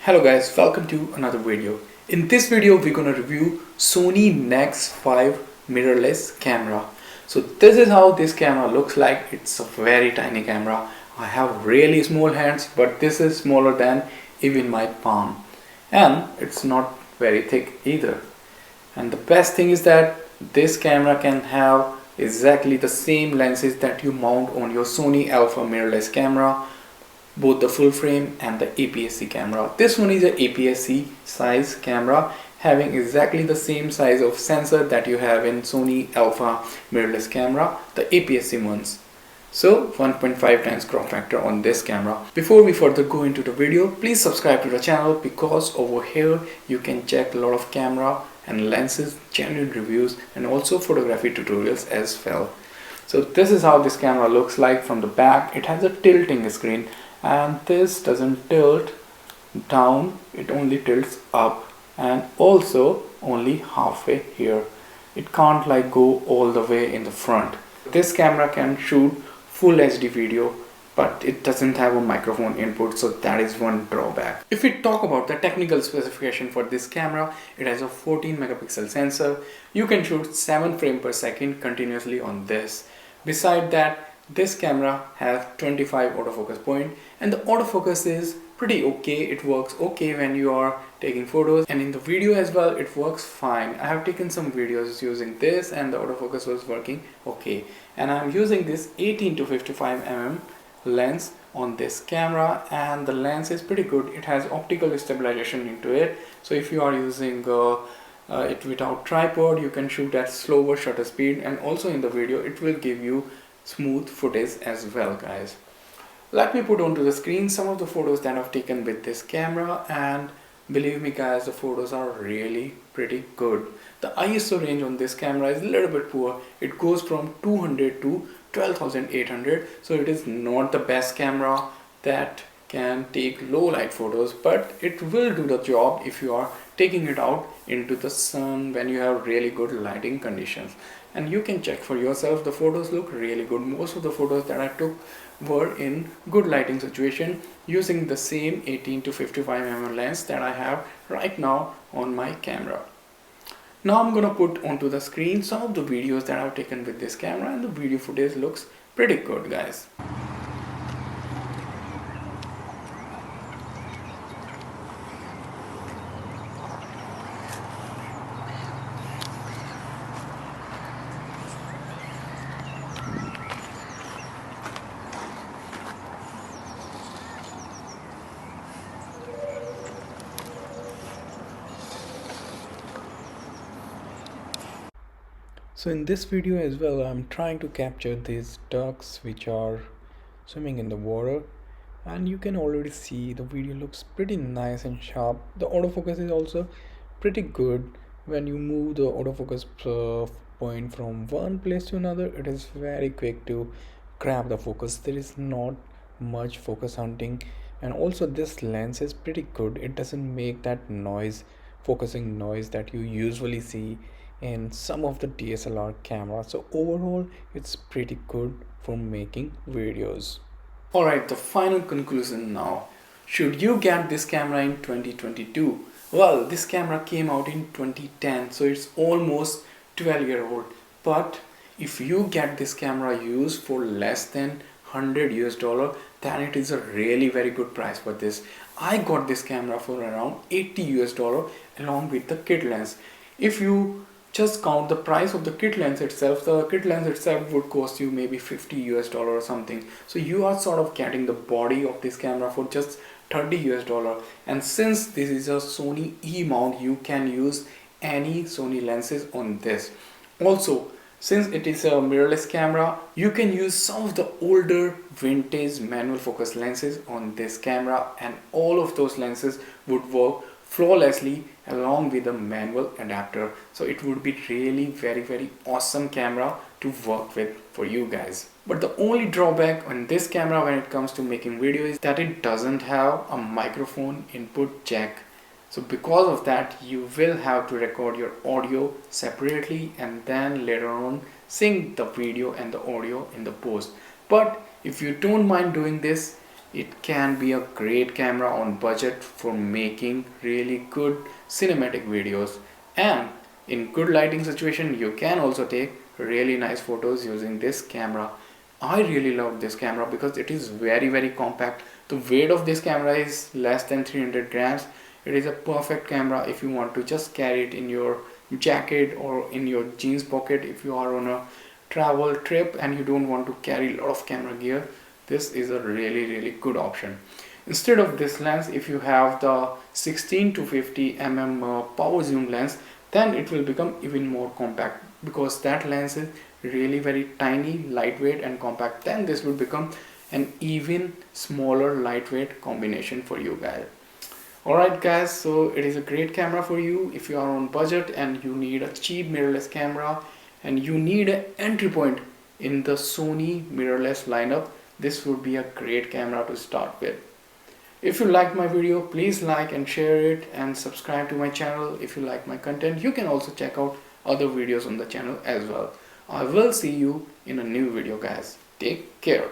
Hello guys, welcome to another video. In this video we're gonna review Sony Nex 5 mirrorless camera. So this is how this camera looks like. It's a very tiny camera. I have really small hands, but this is smaller than even my palm. And it's not very thick either. And the best thing is that this camera can have exactly the same lenses that you mount on your Sony Alpha mirrorless camera, both the full frame and the APS-C camera. This one is a APS-C size camera having exactly the same size of sensor that you have in Sony Alpha mirrorless camera, the APS-C ones. So 1.5 times crop factor on this camera. Before we further go into the video, please subscribe to the channel because over here you can check a lot of camera and lenses, genuine reviews and also photography tutorials as well. So this is how this camera looks like from the back. It has a tilting screen and this doesn't tilt down, it only tilts up and also only halfway here. It can't like go all the way in the front. This camera can shoot full HD video, but it doesn't have a microphone input, so that is one drawback. If we talk about the technical specification for this camera, it has a 14 megapixel sensor. You can shoot 7 frames per second continuously on this. Beside that, this camera has 25 autofocus point and the autofocus is pretty okay. It works okay when you are taking photos and in the video as well it works fine. I have taken some videos using this and the autofocus was working okay, and I'm using this 18 to 55 mm lens on this camera and the lens is pretty good. It has optical stabilization into it, so if you are using it without tripod you can shoot at slower shutter speed, and also in the video it will give you smooth footage as well guys. Let me put onto the screen some of the photos that I've taken with this camera, and believe me guys, the photos are really pretty good. The ISO range on this camera is a little bit poor. It goes from 200 to 12,800, so it is not the best camera that can take low light photos, but it will do the job if you are taking it out into the sun when you have really good lighting conditions. And you can check for yourself, the photos look really good. Most of the photos that I took were in good lighting situation using the same 18 to 55 mm lens that I have right now on my camera. Now I'm gonna put onto the screen some of the videos that I've taken with this camera, and the video footage looks pretty good guys. So in this video as well, I'm trying to capture these ducks which are swimming in the water, and you can already see the video looks pretty nice and sharp. The autofocus is also pretty good. When you move the autofocus point from one place to another, it is very quick to grab the focus. There is not much focus hunting, and also this lens is pretty good. It doesn't make that noise, focusing noise that you usually see in some of the DSLR cameras. So overall it's pretty good for making videos. Alright, the final conclusion now. Should you get this camera in 2022? Well, this camera came out in 2010, so it's almost 12-year-old. But if you get this camera used for less than $100 US, then it is a really very good price for this. I got this camera for around $80 US along with the kit lens. If you just count the price of the kit lens itself, the kit lens itself would cost you maybe $50 US or something. So you are sort of getting the body of this camera for just $30 US. And since this is a Sony E mount, you can use any Sony lenses on this. Also, since it is a mirrorless camera, you can use some of the older vintage manual focus lenses on this camera, and all of those lenses would work flawlessly along with a manual adapter. So it would be really very awesome camera to work with for you guys. But the only drawback on this camera when it comes to making video is that it doesn't have a microphone input jack. So because of that, you will have to record your audio separately and then later on sync the video and the audio in the post. But if you don't mind doing this, it can be a great camera on budget for making really good cinematic videos, and in good lighting situation you can also take really nice photos using this camera. I really love this camera because it is very compact. The weight of this camera is less than 300 grams. It is a perfect camera if you want to just carry it in your jacket or in your jeans pocket. If you are on a travel trip and you don't want to carry a lot of camera gear, this is a really good option. Instead of this lens, if you have the 16 to 50 mm power zoom lens, then it will become even more compact, because that lens is really very tiny, lightweight and compact. Then this will become an even smaller lightweight combination for you guys. Alright guys, so it is a great camera for you if you are on budget and you need a cheap mirrorless camera and you need an entry point in the Sony mirrorless lineup. This would be a great camera to start with. If you liked my video, please like and share it and subscribe to my channel. If you like my content, you can also check out other videos on the channel as well. I will see you in a new video guys. Take care.